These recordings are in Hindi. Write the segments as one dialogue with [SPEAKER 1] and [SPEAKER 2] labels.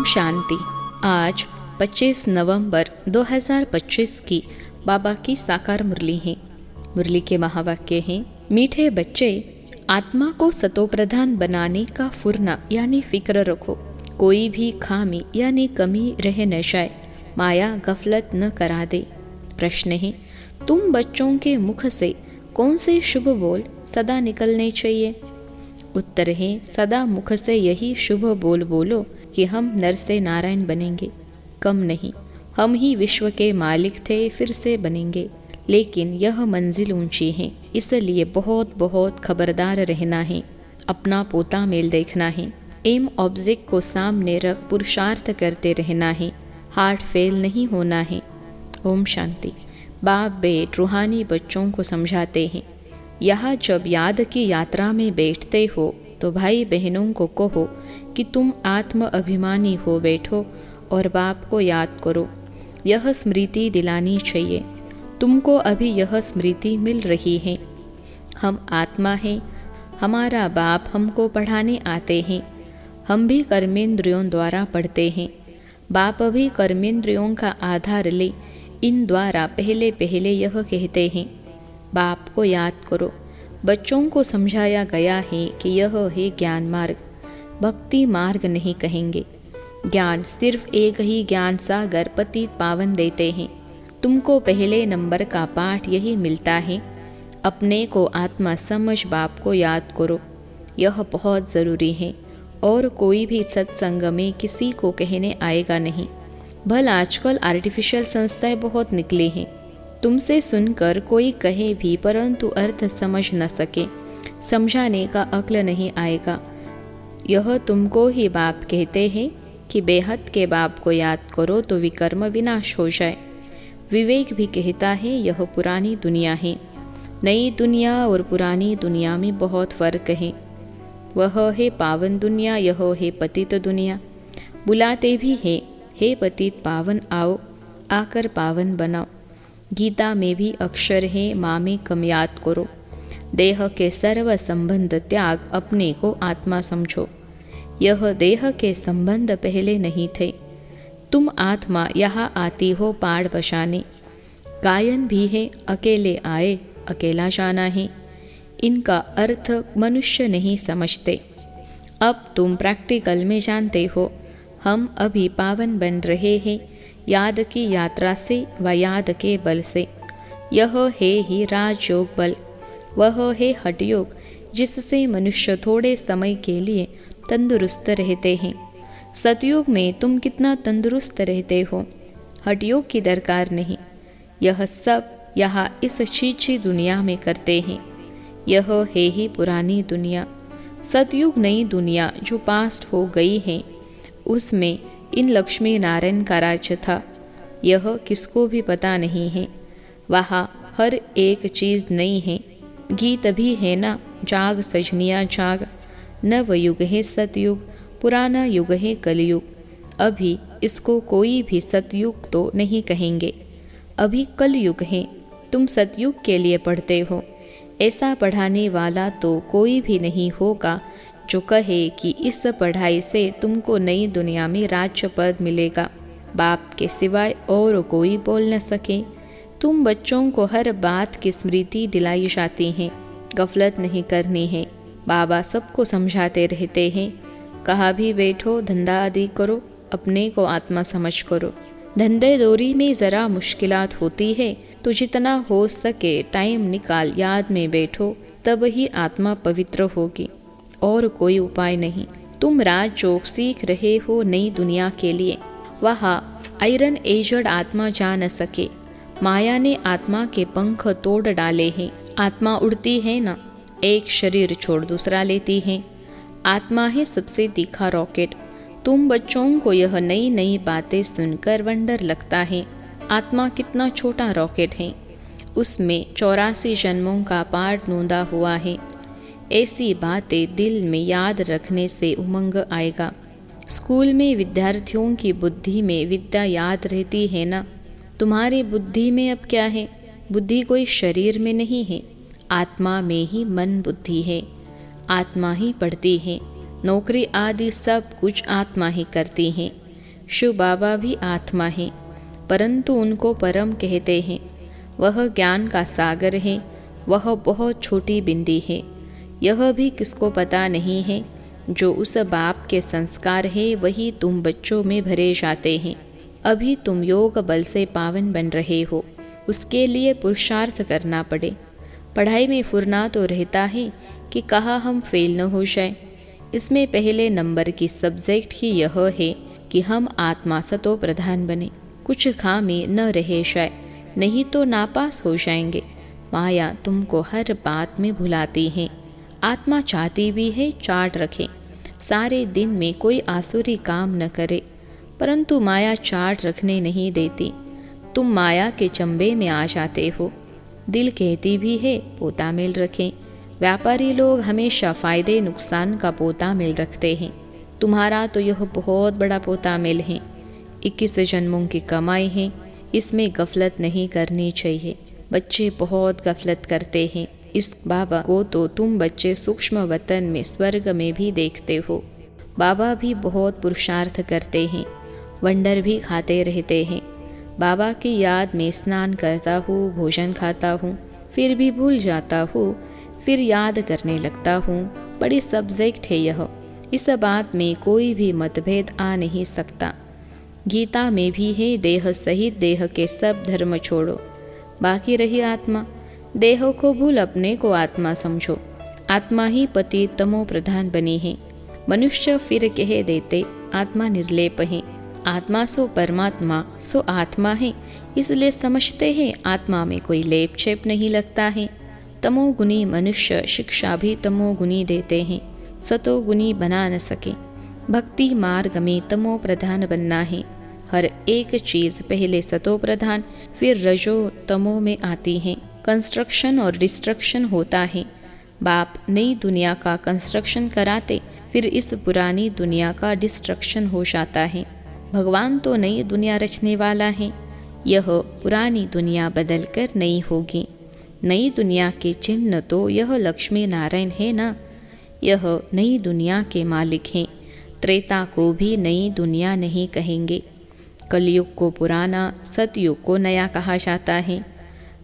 [SPEAKER 1] शांति। आज 25 नवंबर 2025 की बाबा की साकार मुरली है। मुरली के महावाक्य हैं, मीठे बच्चे, आत्मा को सतोप्रधान बनाने का फुरना यानी फिक्र रखो। कोई भी खामी यानी कमी रह न जाए, माया गफलत न करा दे। प्रश्न है, तुम बच्चों के मुख से कौन से शुभ बोल सदा निकलने चाहिए? उत्तर है, सदा मुख से यही शुभ बोल बोलो कि हम नर से नारायण बनेंगे। कम नहीं, हम ही विश्व के मालिक थे, फिर से बनेंगे। लेकिन यह मंजिल ऊंची है, इसलिए बहुत बहुत खबरदार रहना है। अपना पोता मेल देखना है। एम ऑब्जेक्ट को सामने रख पुरुषार्थ करते रहना है। हार्ट फेल नहीं होना है। ओम शांति। बाप बेट रूहानी बच्चों को समझाते हैं, यहाँ जब याद की यात्रा में बैठते हो तो भाई बहनों को कहो कि तुम आत्म अभिमानी हो बैठो और बाप को याद करो। यह स्मृति दिलानी चाहिए। तुमको अभी यह स्मृति मिल रही है। हम आत्मा हैं, हमारा बाप हमको पढ़ाने आते हैं। हम भी कर्मेंद्रियों द्वारा पढ़ते हैं। बाप भी कर्मेंद्रियों का आधार ले इन द्वारा पहले पहले यह कहते हैं, बाप को याद करो। बच्चों को समझाया गया है कि यह है ज्ञान मार्ग, भक्ति मार्ग नहीं कहेंगे। ज्ञान सिर्फ एक ही ज्ञान सागर पतित पावन देते हैं। तुमको पहले नंबर का पाठ यही मिलता है, अपने को आत्मा समझ बाप को याद करो। यह बहुत ज़रूरी है और कोई भी सत्संग में किसी को कहने आएगा नहीं। भल आजकल आर्टिफिशियल संस्थाएं बहुत निकली हैं। तुमसे सुनकर कोई कहे भी परंतु अर्थ समझ न सके, समझाने का अक्ल नहीं आएगा। यह तुमको ही बाप कहते हैं कि बेहद के बाप को याद करो तो विकर्म विनाश हो जाए। विवेक भी कहता है यह पुरानी दुनिया है। नई दुनिया और पुरानी दुनिया में बहुत फर्क है। वह है पावन दुनिया, यह है पतित दुनिया। बुलाते भी है, हे पतित पावन आओ, आकर पावन बनाओ। गीता में भी अक्षर है, माँ में कम याद करो। देह के सर्व संबंध त्याग, अपने को आत्मा समझो। यह देह के संबंध पहले नहीं थे। तुम आत्मा यहाँ आती हो पाड़ बसाने। गायन भी है, अकेले आए अकेला जाना है। इनका अर्थ मनुष्य नहीं समझते। अब तुम प्रैक्टिकल में जानते हो। हम अभी पावन बन रहे हैं, याद की यात्रा से व याद के बल से। यह है ही राजयोग बल, वह है हठयोग जिससे मनुष्य थोड़े समय के लिए तंदुरुस्त रहते हैं। सतयुग में तुम कितना तंदुरुस्त रहते हो, हठयोग की दरकार नहीं। यह सब यहाँ इस छीछी दुनिया में करते हैं। यह है ही पुरानी दुनिया। सतयुग नई दुनिया जो पास्ट हो गई है, उसमें इन लक्ष्मी नारायण का राज्य था। यह किसको भी पता नहीं है। वहाँ हर एक चीज़ नई है। गीत भी है ना, जाग सजनिया जाग। नव युग है सतयुग, पुराना युग है कलयुग। अभी इसको कोई भी सतयुग तो नहीं कहेंगे, अभी कलयुग है। तुम सतयुग के लिए पढ़ते हो। ऐसा पढ़ाने वाला तो कोई भी नहीं होगा जो कहे कि इस पढ़ाई से तुमको नई दुनिया में राज्य पद मिलेगा। बाप के सिवाय और कोई बोल न सके। तुम बच्चों को हर बात की स्मृति दिलाई जाती है, गफलत नहीं करनी है। बाबा सबको समझाते रहते हैं, कहा भी बैठो, धंधा आदि करो, अपने को आत्मा समझ करो। धंधे दौरी में ज़रा मुश्किलात होती है तो जितना हो सके टाइम निकाल याद में बैठो, तब ही आत्मा पवित्र होगी, और कोई उपाय नहीं। तुम राजयोग सीख रहे हो नई दुनिया के लिए। वहाँ आयरन एजड आत्मा जा न सके। माया ने आत्मा के पंख तोड़ डाले हैं। आत्मा उड़ती है ना, एक शरीर छोड़ दूसरा लेती है। आत्मा है सबसे तीखा रॉकेट। तुम बच्चों को यह नई नई बातें सुनकर वंडर लगता है। आत्मा कितना छोटा रॉकेट है, उसमें 84 जन्मों का पार्ट नोंदा हुआ है। ऐसी बातें दिल में याद रखने से उमंग आएगा। स्कूल में विद्यार्थियों की बुद्धि में विद्या याद रहती है ना। तुम्हारी बुद्धि में अब क्या है? बुद्धि कोई शरीर में नहीं है, आत्मा में ही मन बुद्धि है। आत्मा ही पढ़ती है। नौकरी आदि सब कुछ आत्मा ही करती है। शिव बाबा भी आत्मा हैं, परंतु उनको परम कहते हैं। वह ज्ञान का सागर है, वह बहुत छोटी बिंदी है। यह भी किसको पता नहीं है। जो उस बाप के संस्कार है वही तुम बच्चों में भरे जाते हैं। अभी तुम योग बल से पावन बन रहे हो, उसके लिए पुरुषार्थ करना पड़े। पढ़ाई में फुरना तो रहता है कि कहाँ हम फेल न हो जाए। इसमें पहले नंबर की सब्जेक्ट ही यह है कि हम आत्मा सतो प्रधान बने, कुछ खामी न रहे जाए, नहीं तो नापास हो जाएंगे। माया तुमको हर बात में भुलाती है। आत्मा चाहती भी है चाट रखे, सारे दिन में कोई आसुरी काम न करे, परंतु माया चाट रखने नहीं देती। तुम माया के चंबे में आ जाते हो। दिल कहती भी है पोता मेल रखें। व्यापारी लोग हमेशा फायदे नुकसान का पोता मेल रखते हैं। तुम्हारा तो यह बहुत बड़ा पोता मेल है। 21 जन्मों की कमाई है, इसमें गफलत नहीं करनी चाहिए। बच्चे बहुत गफलत करते हैं। इस बाबा को तो तुम बच्चे सूक्ष्म वतन में स्वर्ग में भी देखते हो। बाबा भी बहुत पुरुषार्थ करते हैं, वंडर भी खाते रहते हैं। बाबा की याद में स्नान करता हूँ, भोजन खाता हूँ, फिर भी भूल जाता हूँ, फिर याद करने लगता हूँ। बड़ी सब्जेक्ट है यह, इस बात में कोई भी मतभेद आ नहीं सकता। गीता में भी है देह सहित देह के सब धर्म छोड़ो, बाकी रही आत्मा। देह को भूल अपने को आत्मा समझो। आत्मा ही पति तमो प्रधान बनी है। मनुष्य फिर कह देते आत्मा निर्लेप है। आत्मा सो परमात्मा सो आत्मा है, इसलिए समझते हैं आत्मा में कोई लेप छेप नहीं लगता है। तमोगुनी मनुष्य शिक्षा भी तमोगुनी देते हैं, सतोगुनी बना न सके। भक्ति मार्ग में तमो प्रधान बनना है। हर एक चीज़ पहले सतो प्रधान फिर रजो तमो में आती है। कंस्ट्रक्शन और डिस्ट्रक्शन होता है। बाप नई दुनिया का कंस्ट्रक्शन कराते, फिर इस पुरानी दुनिया का डिस्ट्रक्शन हो जाता है। भगवान तो नई दुनिया रचने वाला है। यह पुरानी दुनिया बदलकर नई होगी। नई दुनिया के चिन्ह तो यह लक्ष्मी नारायण है ना। यह नई दुनिया के मालिक हैं। त्रेता को भी नई दुनिया नहीं कहेंगे। कलयुग को पुराना, सतयुग को नया कहा जाता है।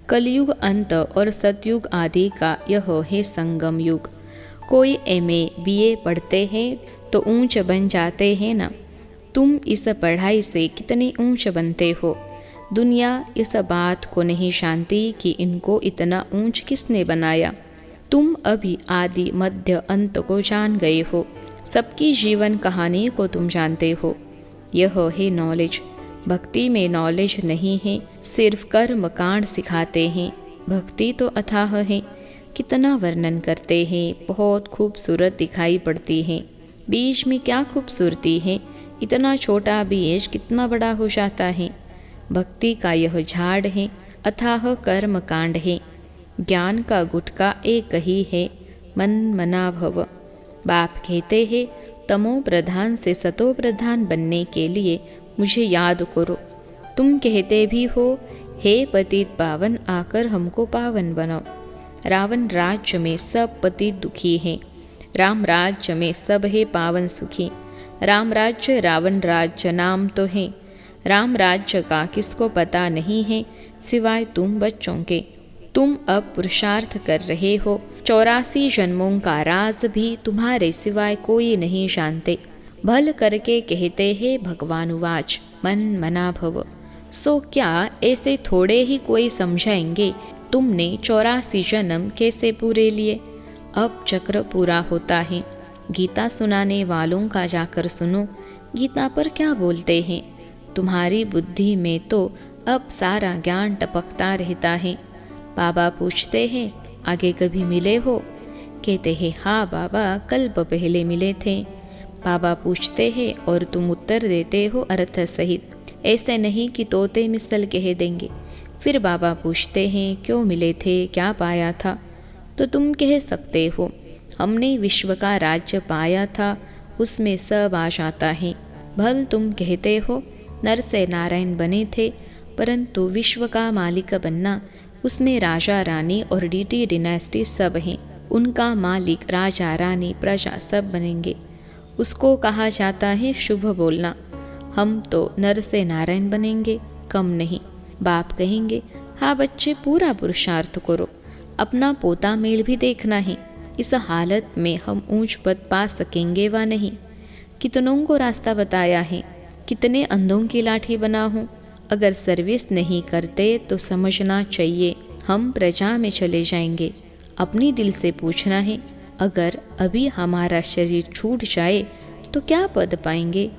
[SPEAKER 1] कलयुग अंत और सतयुग आदि का यह है संगम युग। कोई MA BA पढ़ते हैं तो ऊंच बन जाते हैं ना। तुम इस पढ़ाई से कितने ऊंच बनते हो। दुनिया इस बात को नहीं जानती कि इनको इतना ऊंच किसने बनाया। तुम अभी आदि मध्य अंत को जान गए हो। सबकी जीवन कहानी को तुम जानते हो। यह है नॉलेज। भक्ति में नॉलेज नहीं है, सिर्फ कर्म कांड सिखाते हैं। भक्ति तो अथाह है, कितना वर्णन करते हैं, बहुत खूबसूरत दिखाई पड़ती है। बीज में क्या खूबसूरती है, इतना छोटा बीज कितना बड़ा हो जाता है। भक्ति का यह झाड़ है, अथाह कर्म कांड है। ज्ञान का गुटका एक ही है, मन मना भव। बाप कहते हैं तमो प्रधान से सतो प्रधान बनने के लिए मुझे याद करो। तुम कहते भी हो हे पतित पावन, आकर हमको पावन बनाओ। रावण राज्य में सब पतित दुखी हैं, राम राज्य में सब है पावन सुखी। राम राज्य रावण राज्य नाम तो है। राम राज्य का किसको पता नहीं है सिवाय तुम बच्चों के। तुम अब पुरुषार्थ कर रहे हो। 84 जन्मों का राज भी तुम्हारे सिवाय कोई नहीं जानते। भल करके कहते हैं भगवान उवाच मन मना भव। सो क्या ऐसे थोड़े ही कोई समझाएंगे तुमने 84 जन्म कैसे पूरे लिए। अब चक्र पूरा होता है। गीता सुनाने वालों का जाकर सुनो, गीता पर क्या बोलते हैं। तुम्हारी बुद्धि में तो अब सारा ज्ञान टपकता रहता है। बाबा पूछते हैं आगे कभी मिले हो। कहते हैं हाँ बाबा, कल्प पहले मिले थे। बाबा पूछते हैं और तुम उत्तर देते हो अर्थ सहित, ऐसे नहीं कि तोते मिसल कह देंगे। फिर बाबा पूछते हैं क्यों मिले थे, क्या पाया था, तो तुम कह सकते हो हमने विश्व का राज्य पाया था, उसमें सब आ जाता है। भल तुम कहते हो नर से नारायण बने थे, परंतु विश्व का मालिक बनना, उसमें राजा रानी और DT डिनेस्टी सब हैं। उनका मालिक राजा रानी प्रजा सब बनेंगे। उसको कहा जाता है शुभ बोलना। हम तो नर से नारायण बनेंगे, कम नहीं। बाप कहेंगे, हाँ बच्चे पूरा पुरुषार्थ करो, अपना पोता मेल भी देखना है। इस हालत में हम ऊंच पद पा सकेंगे व नहीं। कितनों को रास्ता बताया है, कितने अंधों की लाठी बना हूँ। अगर सर्विस नहीं करते तो समझना चाहिए हम प्रजा में चले जाएंगे। अपनी दिल से पूछना है, अगर अभी हमारा शरीर छूट जाए तो क्या पद पाएंगे।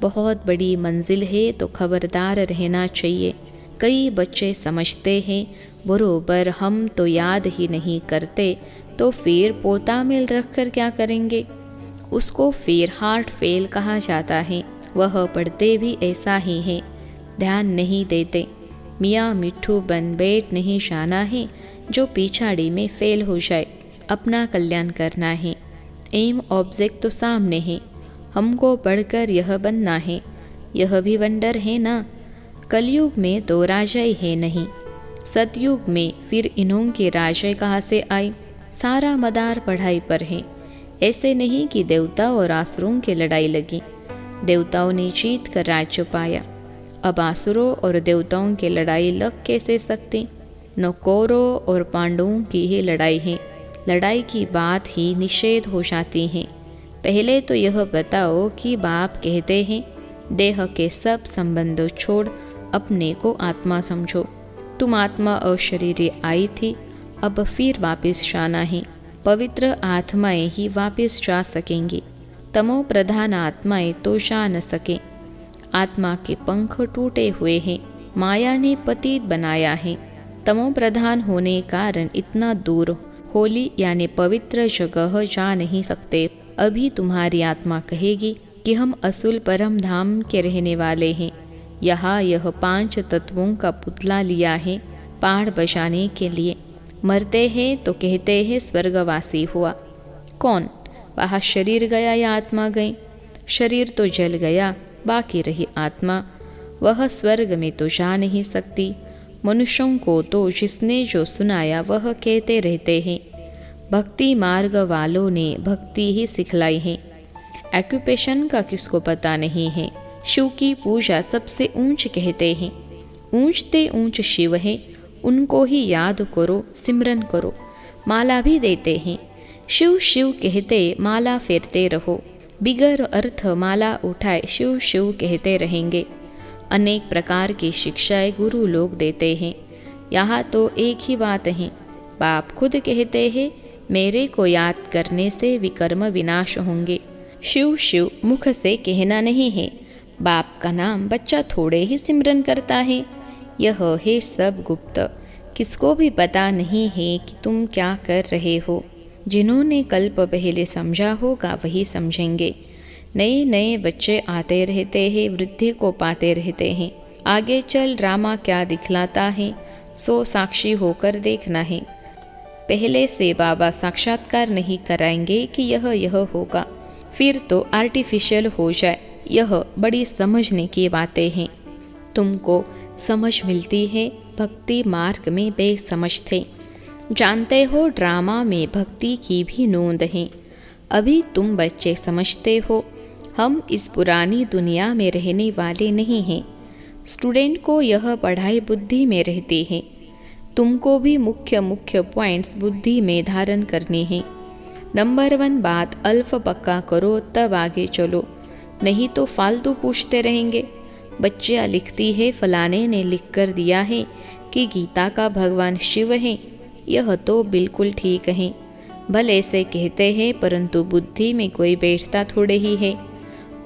[SPEAKER 1] बहुत बड़ी मंजिल है तो खबरदार रहना चाहिए। कई बच्चे समझते हैं बरोबर हम तो याद ही नहीं करते, तो फिर पोता मेल रख कर क्या करेंगे। उसको फिर हार्ट फेल कहा जाता है। वह पढ़ते भी ऐसा ही है, ध्यान नहीं देते। मियाँ मिट्ठू बन बैठ नहीं जाना है, जो पिछाड़ी में फेल हो जाए। अपना कल्याण करना है, एम ऑब्जेक्ट तो सामने है, हमको पढ़कर यह बनना है। यह भी वंडर है ना। कलयुग में तो राजाई है नहीं, सतयुग में फिर इन्हों के राजाई कहाँ से आए। सारा मदार पढ़ाई पर है। ऐसे नहीं कि देवता और आसुरों की लड़ाई लगी, देवताओं ने जीत कर राज्य पाया। अब आसुरों और देवताओं की लड़ाई लग कैसे सकती। न कौरवों और पांडवों की ही लड़ाई है, लड़ाई की बात ही निषेध हो जाती है। पहले तो यह बताओ कि बाप कहते हैं देह के सब संबंध छोड़ अपने को आत्मा समझो। तुम आत्मा अशरीरी आई थी, अब फिर वापस जाना है। पवित्र आत्माएं ही वापस जा सकेंगी, तमो प्रधान आत्माएं तो जा न सके। आत्मा के पंख टूटे हुए हैं, माया ने पतित बनाया है। तमो प्रधान होने कारण इतना दूर होली यानी पवित्र जगह जा नहीं सकते। अभी तुम्हारी आत्मा कहेगी कि हम असुल परम धाम के रहने वाले हैं। यहाँ यह 5 तत्वों का पुतला लिया है पहाड़ बजाने के लिए। मरते हैं तो कहते हैं स्वर्गवासी हुआ। कौन? वहाँ शरीर गया या आत्मा गई? शरीर तो जल गया, बाकी रही आत्मा। वह स्वर्ग में तो जा नहीं सकती। मनुष्यों को तो जिसने जो सुनाया वह कहते रहते हैं। भक्ति मार्ग वालों ने भक्ति ही सिखलाई है, ऑक्यूपेशन का किसको पता नहीं है। शिव की पूजा सबसे ऊंच कहते हैं, ऊंचते ऊंच शिव है, उनको ही याद करो, सिमरन करो। माला भी देते हैं, शिव शिव कहते माला फेरते रहो। बिगर अर्थ माला उठाए शिव शिव कहते रहेंगे। अनेक प्रकार की शिक्षाएं गुरु लोग देते हैं। यहाँ तो एक ही बात है, बाप खुद कहते हैं मेरे को याद करने से विकर्म विनाश होंगे। शिव शिव मुख से कहना नहीं है। बाप का नाम बच्चा थोड़े ही सिमरन करता है। यह है सब गुप्त, किसको भी पता नहीं है कि तुम क्या कर रहे हो। जिन्होंने कल्प पहले समझा होगा वही समझेंगे। नए नए बच्चे आते रहते हैं, वृद्धि को पाते रहते हैं। आगे चल ड्रामा क्या दिखलाता है, सो साक्षी होकर देखना है। पहले से बाबा साक्षात्कार नहीं कराएंगे कि यह होगा, फिर तो आर्टिफिशियल हो जाए। यह बड़ी समझने की बातें हैं। तुमको समझ मिलती है, भक्ति मार्ग में बेसमझ थे। जानते हो ड्रामा में भक्ति की भी नोंद है। अभी तुम बच्चे समझते हो हम इस पुरानी दुनिया में रहने वाले नहीं हैं। स्टूडेंट को यह पढ़ाई बुद्धि में रहती है। तुमको भी मुख्य मुख्य पॉइंट्स बुद्धि में धारण करने हैं। नंबर 1 बात अल्फ पक्का करो तब आगे चलो, नहीं तो फालतू पूछते रहेंगे। बच्चियाँ लिखती है फलाने ने लिख कर दिया है कि गीता का भगवान शिव है। यह तो बिल्कुल ठीक है, भले से कहते हैं परंतु बुद्धि में कोई बैठता थोड़े ही है।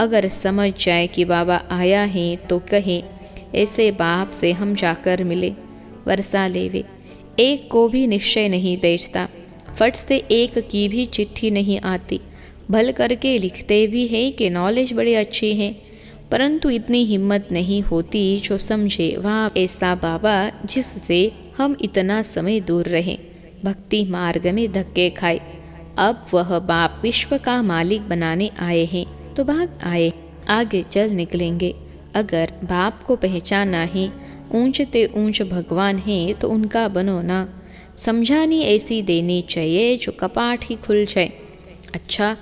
[SPEAKER 1] अगर समझ जाए कि बाबा आया है तो कहे ऐसे बाप से हम जाकर मिले, वर्षा लेवे। एक को भी निश्चय नहीं बैठता, फट से एक की भी चिट्ठी नहीं आती। भल करके लिखते भी हैं कि नॉलेज बड़ी अच्छी है, परंतु इतनी हिम्मत नहीं होती जो समझे वहाँ ऐसा बाबा जिससे हम इतना समय दूर रहें, भक्ति मार्ग में धक्के खाए। अब वह बाप विश्व का मालिक बनाने आए हैं तो भाग आए, आगे चल निकलेंगे। अगर बाप को पहचाना है, ऊंचते ऊंच भगवान है तो उनका बनो ना। समझानी ऐसी देनी चाहिए जो कपाट ही खुल जाए। अच्छा,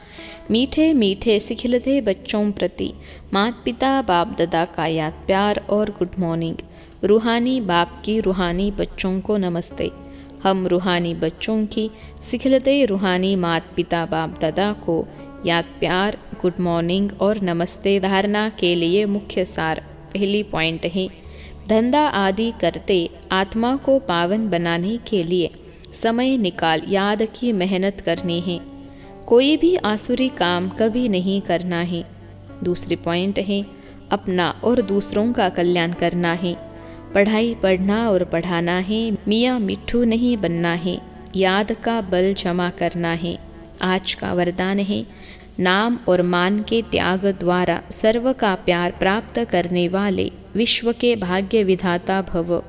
[SPEAKER 1] मीठे मीठे सिखिलते बच्चों प्रति माता पिता बाप दादा का याद प्यार और गुड मॉर्निंग। रूहानी बाप की रूहानी बच्चों को नमस्ते। हम रूहानी बच्चों की सिखिलते रूहानी माता पिता बाप दादा को याद प्यार गुड मॉर्निंग और नमस्ते। धारणा के लिए मुख्य सार। पहली पॉइंट है, धंधा आदि करते आत्मा को पावन बनाने के लिए समय निकाल याद की मेहनत करनी है। कोई भी आसुरी काम कभी नहीं करना है। दूसरी पॉइंट है, अपना और दूसरों का कल्याण करना है। पढ़ाई पढ़ना और पढ़ाना है, मियाँ मिट्ठू नहीं बनना है। याद का बल जमा करना है। आज का वरदान है, नाम और मान के त्याग द्वारा सर्व का प्यार प्राप्त करने वाले विश्व के भाग्य विधाता भव।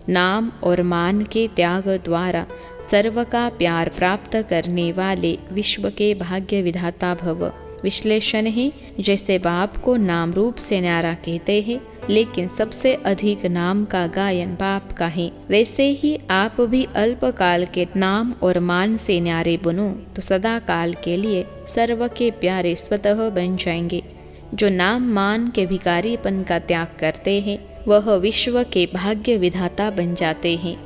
[SPEAKER 1] नाम और मान के त्याग द्वारा सर्व का प्यार प्राप्त करने वाले विश्व के भाग्य विधाता भव। विश्लेषण है, जैसे बाप को नाम रूप से न्यारा कहते हैं, लेकिन सबसे अधिक नाम का गायन बाप का है, वैसे ही आप भी अल्पकाल के नाम और मान से न्यारे बनो तो सदा काल के लिए सर्व के प्यारे स्वतः बन जाएंगे। जो नाम मान के भिखारीपन का त्याग करते हैं वह विश्व के भाग्य विधाता बन जाते हैं।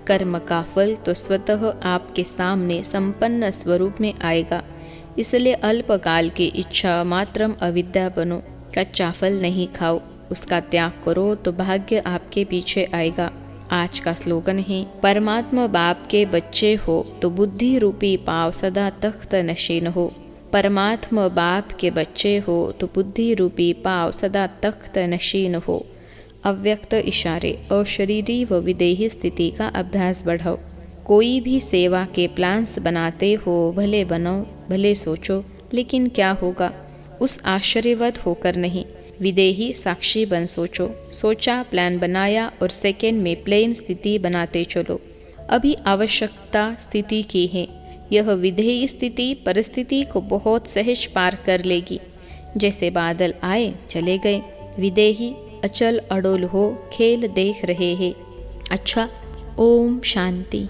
[SPEAKER 1] कर्म का फल तो स्वतः आपके सामने संपन्न स्वरूप में आएगा। इसलिए अल्पकाल की इच्छा मात्रम अविद्या बनो। कच्चा फल नहीं खाओ, उसका त्याग करो तो भाग्य आपके पीछे आएगा। आज का स्लोगन है, परमात्मा बाप के बच्चे हो तो बुद्धि रूपी पाव सदा तख्त नशीन हो। परमात्मा बाप के बच्चे हो तो बुद्धि रूपी पाव सदा तख्त नशीन हो। अव्यक्त इशारे अशरीरी व विदेही स्थिति का अभ्यास बढ़ाओ। कोई भी सेवा के प्लान्स बनाते हो, भले बनो भले सोचो, लेकिन क्या होगा उस आश्चर्यवत होकर नहीं। विदेही साक्षी बन सोचो। सोचा, प्लान बनाया और सेकेंड में प्लेन स्थिति बनाते चलो। अभी आवश्यकता स्थिति की है। यह विधेयी स्थिति परिस्थिति को बहुत सहज पार कर लेगी। जैसे बादल आए चले गए। विदेही अचल अडोल हो खेल देख रहे हैं। अच्छा, ओम शांति।